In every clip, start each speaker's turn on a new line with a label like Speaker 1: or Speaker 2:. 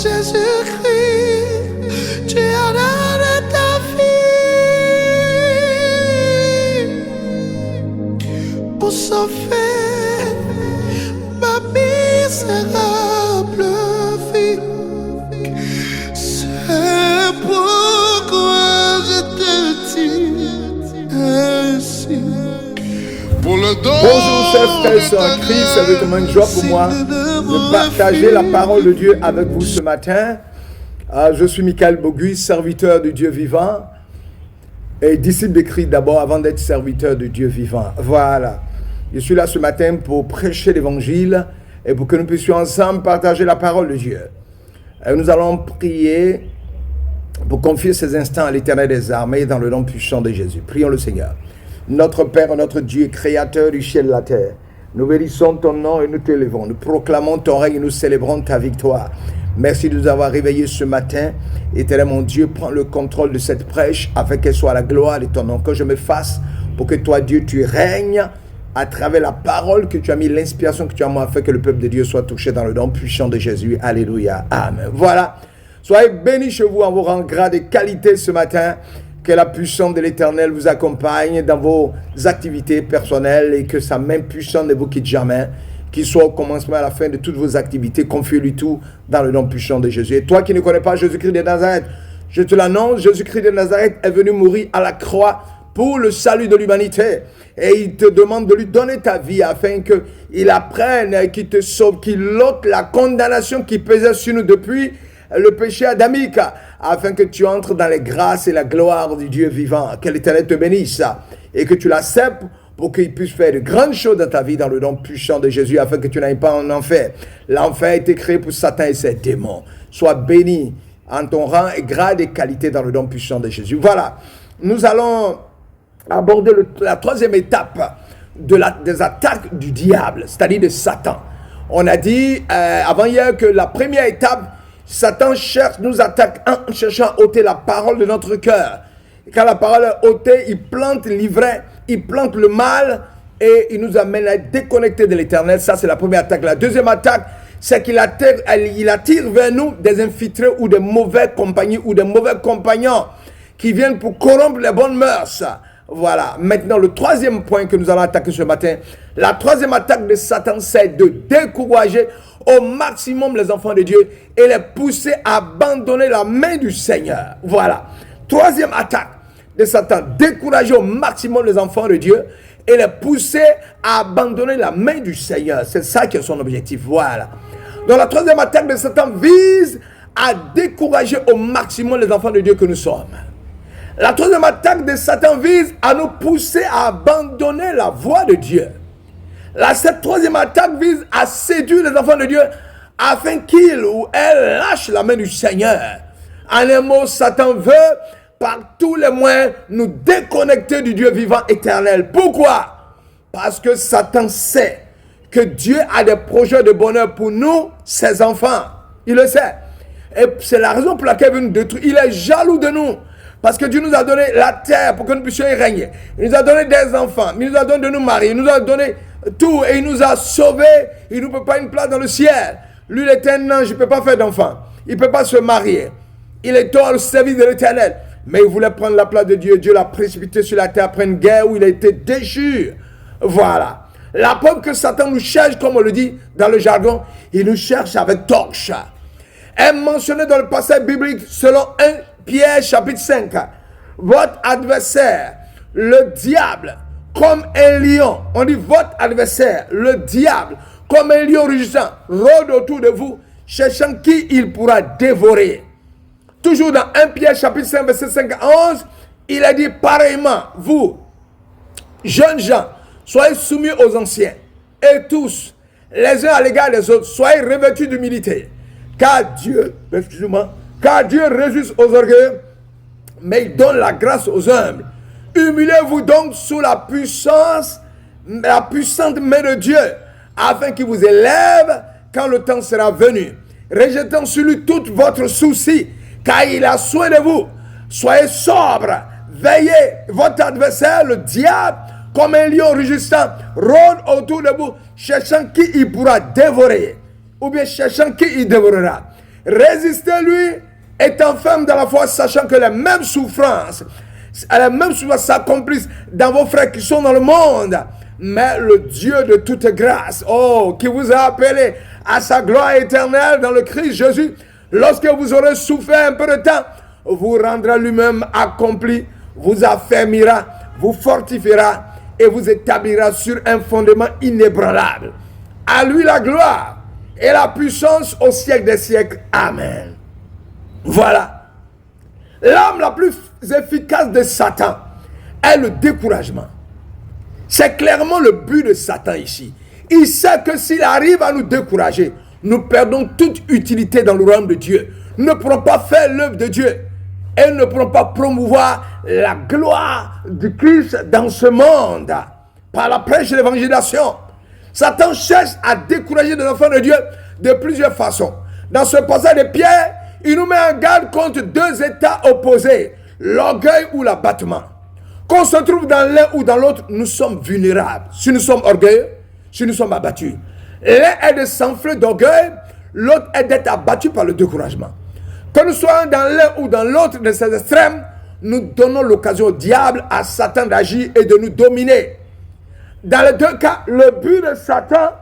Speaker 1: Jésus-Christ, tu as donné ta vie pour sauver ma misérable vie. C'est pourquoi je te dis ainsi.
Speaker 2: Bonjour chers frères et sœurs en Christ, c'est vraiment une joie pour moi de partager la parole de Dieu avec vous ce matin. Je suis Michael Boguy, serviteur de Dieu vivant et disciple de Christ d'abord avant d'être serviteur de Dieu vivant. Voilà, je suis là ce matin pour prêcher l'évangile et pour que nous puissions ensemble partager la parole de Dieu. Et nous allons prier pour confier ces instants à l'Éternel des armées dans le nom puissant de Jésus. Prions le Seigneur. Notre Père, notre Dieu, créateur du ciel et de la terre, nous bénissons ton nom et nous t'élevons. Nous proclamons ton règne et nous célébrons ta victoire. Merci de nous avoir réveillés ce matin. Éternel mon Dieu, prends le contrôle de cette prêche afin qu'elle soit à la gloire de ton nom. Que je me fasse pour que toi, Dieu, tu règnes à travers la parole que tu as mis, l'inspiration que tu as mis, afin que le peuple de Dieu soit touché dans le nom puissant de Jésus. Alléluia. Amen. Voilà. Soyez bénis chez vous en vos rangs, grades et qualités ce matin. Que la puissance de l'Éternel vous accompagne dans vos activités personnelles et que sa main puissante ne vous quitte jamais. Qu'il soit au commencement et à la fin de toutes vos activités. Confiez-lui tout dans le nom puissant de Jésus. Et toi qui ne connais pas Jésus-Christ de Nazareth, je te l'annonce, Jésus-Christ de Nazareth est venu mourir à la croix pour le salut de l'humanité. Et il te demande de lui donner ta vie afin qu'il apprenne, qu'il te sauve, qu'il ôte la condamnation qui pesait sur nous depuis le péché adamique, afin que tu entres dans les grâces et la gloire du Dieu vivant. Que l'Éternel te bénisse et que tu l'acceptes pour qu'il puisse faire de grandes choses dans ta vie dans le nom puissant de Jésus, afin que tu n'ailles pas en enfer. L'enfer a été créé pour Satan et ses démons. Sois béni en ton rang et grade et qualité dans le nom puissant de Jésus. Voilà, nous allons aborder la troisième étape des attaques du diable, c'est-à-dire de Satan. On a dit avant hier que la première étape, Satan nous attaque en cherchant à ôter la parole de notre cœur. Et quand la parole est ôtée, il plante l'ivraie, il plante le mal et il nous amène à être déconnectés de l'Éternel. Ça, c'est la première attaque. La deuxième attaque, c'est qu'il attire vers nous des infiltrés ou des mauvais compagnies ou des mauvais compagnons qui viennent pour corrompre les bonnes mœurs. Voilà. Maintenant, le troisième point que nous allons attaquer ce matin, la troisième attaque de Satan, c'est de décourager au maximum les enfants de Dieu et les pousser à abandonner la main du Seigneur. Voilà. Troisième attaque de Satan, décourager au maximum les enfants de Dieu et les pousser à abandonner la main du Seigneur. C'est ça qui est son objectif. Voilà. Donc la troisième attaque de Satan vise à décourager au maximum les enfants de Dieu que nous sommes. La troisième attaque de Satan vise à nous pousser à abandonner la voie de Dieu. Cette troisième attaque vise à séduire les enfants de Dieu afin qu'ils ou elles lâchent la main du Seigneur. En un mot, Satan veut par tous les moyens nous déconnecter du Dieu vivant éternel. Pourquoi? Parce que Satan sait que Dieu a des projets de bonheur pour nous, ses enfants. Il le sait. Et c'est la raison pour laquelle il veut nous détruire. Il est jaloux de nous. Parce que Dieu nous a donné la terre pour que nous puissions y régner. Il nous a donné des enfants. Il nous a donné de nous marier. Il nous a donné tout. Et il nous a sauvés. Il ne nous peut pas une place dans le ciel. Lui, il est un ange. Il ne peut pas faire d'enfants. Il ne peut pas se marier. Il est au service de l'Éternel. Mais il voulait prendre la place de Dieu. Dieu l'a précipité sur la terre après une guerre où il a été déchu. Voilà. La preuve que Satan nous cherche, comme on le dit dans le jargon, il nous cherche avec torche. Est mentionné dans le passage biblique selon 1 Pierre chapitre 5. Votre adversaire, le diable, comme un lion. On dit votre adversaire, le diable, comme un lion rugissant, rôde autour de vous, cherchant qui il pourra dévorer. Toujours dans 1 Pierre chapitre 5 verset 5 à 11, il a dit pareillement, vous, jeunes gens, soyez soumis aux anciens, et tous, les uns à l'égard des autres, soyez revêtus d'humilité, car Dieu résiste aux orgueilleux, mais il donne la grâce aux humbles. Humiliez-vous donc sous la puissante main de Dieu, afin qu'il vous élève quand le temps sera venu. Rejetant sur lui tout votre souci, car il a soin de vous. Soyez sobre, veillez. Votre adversaire, le diable, comme un lion rugissant, rôde autour de vous, cherchant qui il pourra dévorer, ou bien cherchant qui il dévorera. Résistez-lui, étant ferme dans la foi, sachant que les mêmes souffrances s'accomplissent dans vos frères qui sont dans le monde. Mais le Dieu de toute grâce, qui vous a appelé à sa gloire éternelle dans le Christ Jésus, lorsque vous aurez souffert un peu de temps, vous rendra lui-même accompli, vous affermira, vous fortifiera et vous établira sur un fondement inébranlable. À lui la gloire et la puissance au siècle des siècles. Amen. Voilà. L'arme la plus efficace de Satan est le découragement. C'est clairement le but de Satan ici. Il sait que s'il arrive à nous décourager, nous perdons toute utilité dans le royaume de Dieu. Nous ne pourrons pas faire l'œuvre de Dieu. Et nous ne pourrons pas promouvoir la gloire du Christ dans ce monde. Par la prêche et l'évangélisation. Satan cherche à décourager les enfants de Dieu de plusieurs façons. Dans ce passage de Pierre, il nous met en garde contre deux états opposés. L'orgueil ou l'abattement. Qu'on se trouve dans l'un ou dans l'autre, nous sommes vulnérables. Si nous sommes orgueilleux, si nous sommes abattus. L'un est de s'enfler d'orgueil, l'autre est d'être abattu par le découragement. Que nous soyons dans l'un ou dans l'autre de ces extrêmes, nous donnons l'occasion au diable, à Satan d'agir et de nous dominer. Dans les deux cas, le but de Satan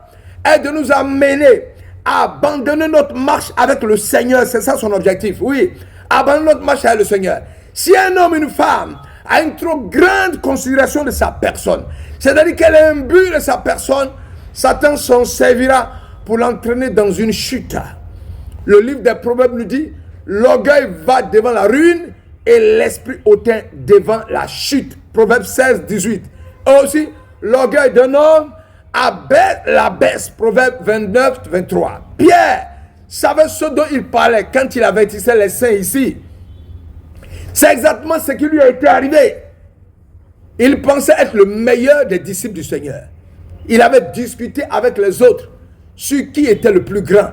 Speaker 2: est de nous amener à abandonner notre marche avec le Seigneur. C'est ça son objectif, oui. Abandonner notre marche avec le Seigneur. Si un homme, une femme, a une trop grande considération de sa personne, c'est-à-dire qu'elle a un but de sa personne, Satan s'en servira pour l'entraîner dans une chute. Le livre des Proverbes nous dit, l'orgueil va devant la ruine et l'esprit hautain devant la chute. Proverbe 16, 18. Et aussi, l'orgueil d'un homme l'abaisse. Proverbe 29, 23. Pierre savait ce dont il parlait quand il avertissait les saints ici. C'est exactement ce qui lui a été arrivé. Il pensait être le meilleur des disciples du Seigneur. Il avait discuté avec les autres sur qui était le plus grand.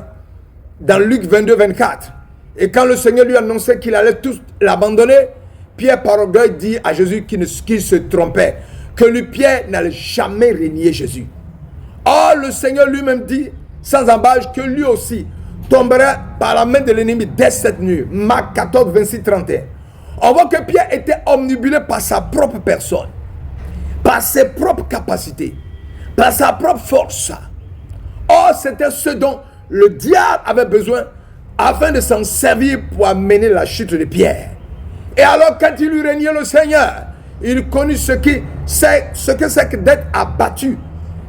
Speaker 2: Dans Luc 22, 24. Et quand le Seigneur lui annonçait qu'il allait tous l'abandonner, Pierre par orgueil dit à Jésus qu'il se trompait. Que lui, Pierre, n'allait jamais renier Jésus. Or, le Seigneur lui-même dit, sans embâche, que lui aussi tomberait par la main de l'ennemi dès cette nuit. Marc 14, 26, 31. On voit que Pierre était omnibulé par sa propre personne, par ses propres capacités, par sa propre force. Or, c'était ce dont le diable avait besoin afin de s'en servir pour amener la chute de Pierre. Et alors, quand il lui régnait le Seigneur, il connut ce que c'est que d'être abattu,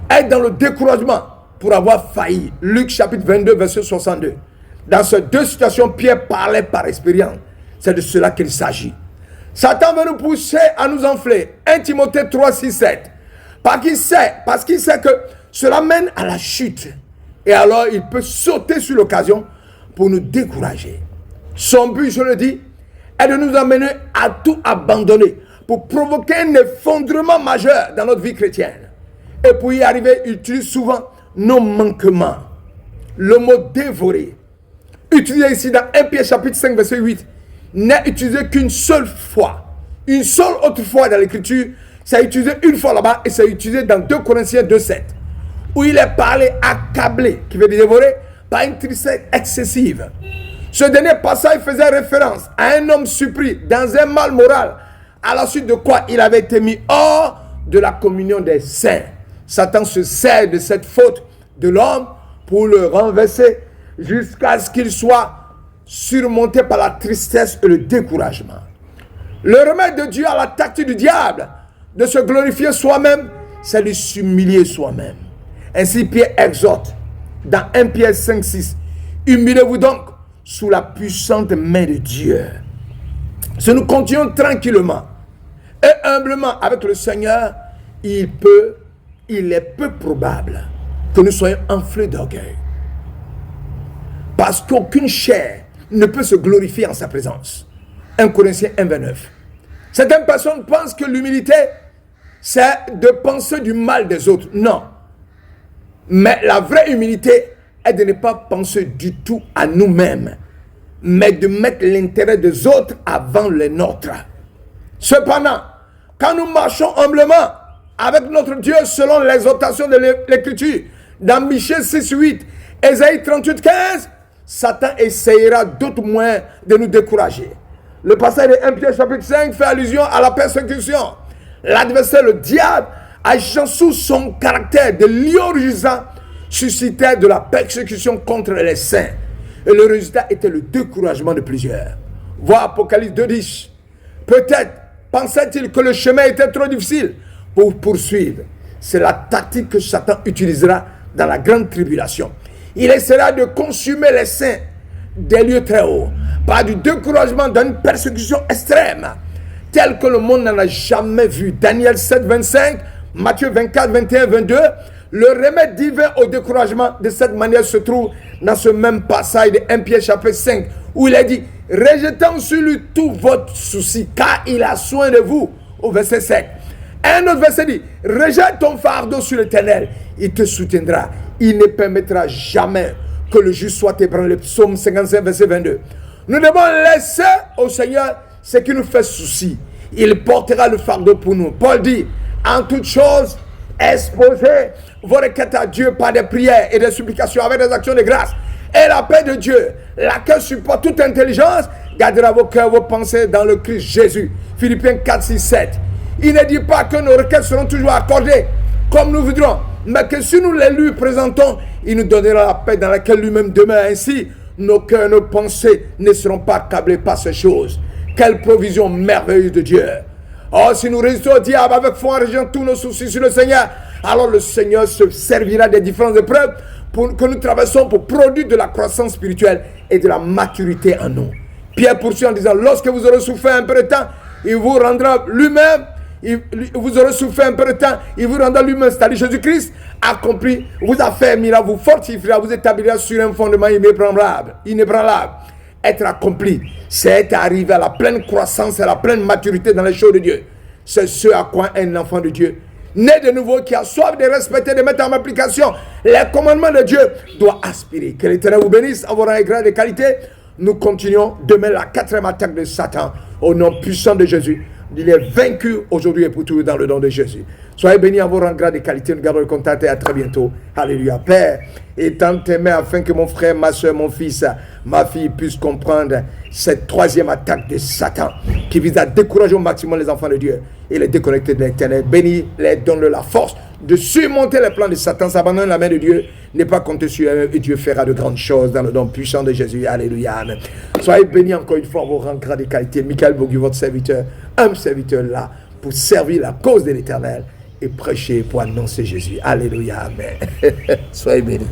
Speaker 2: être dans le découragement pour avoir failli. Luc chapitre 22, verset 62. Dans ces deux situations, Pierre parlait par expérience. C'est de cela qu'il s'agit. Satan veut nous pousser à nous enfler. 1 Timothée 3, 6, 7. Parce qu'il sait que cela mène à la chute. Et alors, il peut sauter sur l'occasion pour nous décourager. Son but, je le dis, est de nous amener à tout abandonner pour provoquer un effondrement majeur dans notre vie chrétienne. Et pour y arriver, il utilise souvent nos manquements. Le mot dévorer, utilisé ici dans 1 Pierre chapitre 5, verset 8, n'est utilisé qu'une seule fois. Une seule autre fois dans l'écriture, c'est utilisé une fois là-bas et c'est utilisé dans 2 Corinthiens 2, 7, où il est parlé accablé, qui veut dire dévorer, par une tristesse excessive. Ce dernier passage faisait référence à un homme surpris dans un mal moral, à la suite de quoi il avait été mis hors de la communion des saints. Satan se sert de cette faute de l'homme pour le renverser jusqu'à ce qu'il soit surmonté par la tristesse et le découragement. Le remède de Dieu à la tactique du diable de se glorifier soi-même, c'est de s'humilier soi-même. Ainsi Pierre exhorte dans 1 Pierre 5, 6. Humiliez-vous donc sous la puissante main de Dieu. Si nous continuons tranquillement et humblement avec le Seigneur, il est peu probable que nous soyons enflés d'orgueil. Parce qu'aucune chair ne peut se glorifier en sa présence. 1 Corinthiens 1, 29. Certaines personnes pensent que l'humilité, c'est de penser du mal des autres. Non. Mais la vraie humilité est de ne pas penser du tout à nous-mêmes, mais de mettre l'intérêt des autres avant les nôtres. Cependant, quand nous marchons humblement avec notre Dieu selon l'exhortation de l'Écriture, dans Michée 6, 8, Ésaïe 38, 15, Satan essayera d'autres moyens de nous décourager. Le passage de 1 Pierre chapitre 5 fait allusion à la persécution. L'adversaire, le diable, agissant sous son caractère de lion rugissant, suscitait de la persécution contre les saints. Et le résultat était le découragement de plusieurs. Voir Apocalypse 2:10. Peut-être pensait-il que le chemin était trop difficile pour poursuivre. C'est la tactique que Satan utilisera dans la grande tribulation. Il essaiera de consumer les saints des lieux très hauts par du découragement d'une persécution extrême telle que le monde n'en a jamais vu. Daniel 7:25, Matthieu 24, 21, 22. Le remède divin au découragement de cette manière se trouve dans ce même passage de 1 Pierre chapitre 5 où il est dit: rejetant sur lui tout votre souci car il a soin de vous, au verset 7. Un autre verset dit: rejette ton fardeau sur l'Éternel, il te soutiendra, il ne permettra jamais que le juste soit ébranlé. Psaume 55 verset 22. Nous devons laisser au Seigneur ce qui nous fait souci, il portera le fardeau pour nous. Paul dit: en toute chose exposez vos requêtes à Dieu par des prières et des supplications avec des actions de grâce. Et la paix de Dieu, laquelle supporte toute intelligence, gardera vos cœurs, vos pensées dans le Christ Jésus. Philippiens 4, 6, 7. Il ne dit pas que nos requêtes seront toujours accordées comme nous voudrons, mais que si nous les lui présentons, il nous donnera la paix dans laquelle lui-même demeure. Ainsi, nos cœurs, nos pensées ne seront pas accablés par ces choses. Quelle provision merveilleuse de Dieu! Oh, si nous résistons au diable avec foi en rejetant tous nos soucis sur le Seigneur, alors le Seigneur se servira des différentes épreuves que nous traversons pour produire de la croissance spirituelle et de la maturité en nous. Pierre poursuit en disant: lorsque vous aurez souffert un peu de temps, il vous rendra lui-même, vous aurez souffert un peu de temps, il vous rendra lui-même, c'est-à-dire Jésus-Christ, accompli, vous affermira, vous fortifiera, vous établira sur un fondement inébranlable. Être accompli, c'est arriver à la pleine croissance et à la pleine maturité dans les choses de Dieu. C'est ce à quoi un enfant de Dieu, né de nouveau, qui a soif de respecter, de mettre en application les commandements de Dieu, doit aspirer. Que l'Éternel vous bénisse, avoir un grade de qualité. Nous continuons demain la 4e attaque de Satan au nom puissant de Jésus. Il est vaincu aujourd'hui et pour toujours dans le nom de Jésus. Soyez bénis en vos rangs grade de qualité. Nous gardons le contact et à très bientôt. Alléluia. Père, étant aimé afin que mon frère, ma soeur, mon fils, ma fille puissent comprendre cette 3e attaque de Satan qui vise à décourager au maximum les enfants de Dieu et les déconnecter de l'Éternel. Bénis, les donne la force de surmonter les plans de Satan, s'abandonner la main de Dieu, n'est pas compter sur eux et Dieu fera de grandes choses dans le nom puissant de Jésus. Alléluia. Amen. Soyez bénis encore une fois en vos rangs grade de qualité. Michael Bogu, votre serviteur, un serviteur là pour servir la cause de l'Éternel et prêcher pour annoncer Jésus. Alléluia. Amen. Soyez bénis.